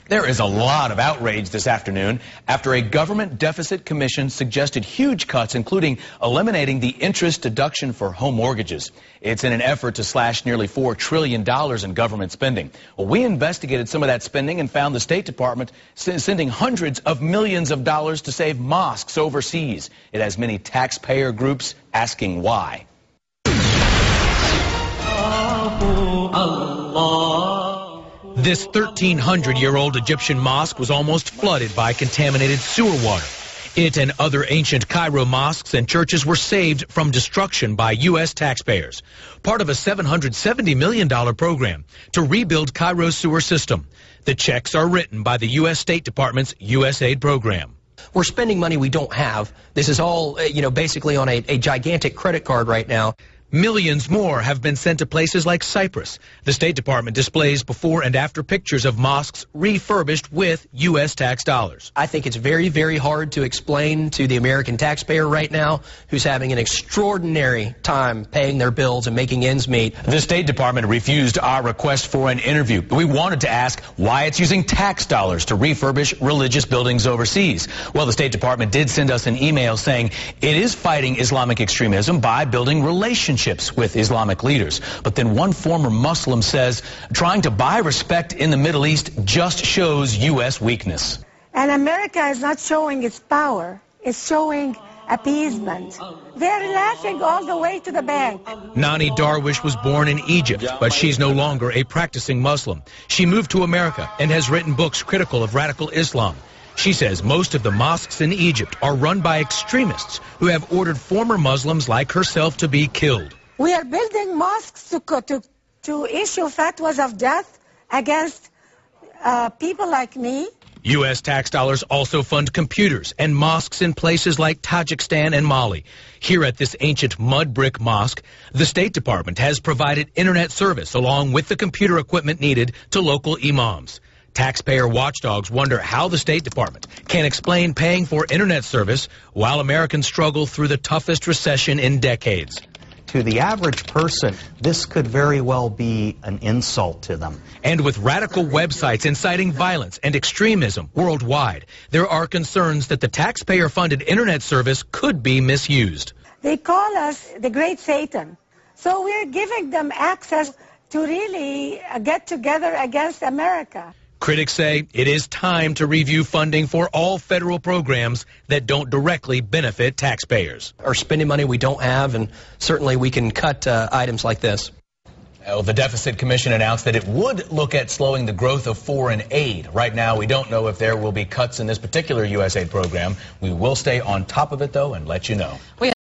There is a lot of outrage this afternoon after a government deficit commission suggested huge cuts, including eliminating the interest deduction for home mortgages. It's in an effort to slash nearly $4 trillion in government spending. Well, we investigated some of that spending and found the State Department sending hundreds of millions of dollars to save mosques overseas. It has many taxpayer groups asking why. This 1,300-year-old Egyptian mosque was almost flooded by contaminated sewer water. It and other ancient Cairo mosques and churches were saved from destruction by U.S. taxpayers, part of a $770 million program to rebuild Cairo's sewer system. The checks are written by the U.S. State Department's USAID program. We're spending money we don't have. This is all, basically on a gigantic credit card right now. Millions more have been sent to places like Cyprus. The State Department displays before and after pictures of mosques refurbished with U.S. tax dollars. I think it's very, very hard to explain to the American taxpayer right now who's having an extraordinary time paying their bills and making ends meet. The State Department refused our request for an interview. We wanted to ask why it's using tax dollars to refurbish religious buildings overseas. Well, the State Department did send us an email saying it is fighting Islamic extremism by building relationships with Islamic leaders. But then one former Muslim says trying to buy respect in the Middle East just shows U.S. weakness. And America is not showing its power. It's showing appeasement. They're laughing all the way to the bank. Nani Darwish was born in Egypt, but she's no longer a practicing Muslim. She moved to America and has written books critical of radical Islam. She says most of the mosques in Egypt are run by extremists who have ordered former Muslims like herself to be killed. We are building mosques to issue fatwas of death against people like me. U.S. tax dollars also fund computers and mosques in places like Tajikistan and Mali. Here at this ancient mud brick mosque, the State Department has provided internet service along with the computer equipment needed to local imams. Taxpayer watchdogs wonder how the State Department can explain paying for internet service while Americans struggle through the toughest recession in decades. To the average person, this could very well be an insult to them. And with radical websites inciting violence and extremism worldwide, there are concerns that the taxpayer-funded internet service could be misused. They call us the Great Satan. So we're giving them access to really get together against America. Critics say it is time to review funding for all federal programs that don't directly benefit taxpayers. Or spending money we don't have, and certainly we can cut items like this. Well, the Deficit Commission announced that it would look at slowing the growth of foreign aid. Right now, we don't know if there will be cuts in this particular USAID program. We will stay on top of it, though, and let you know.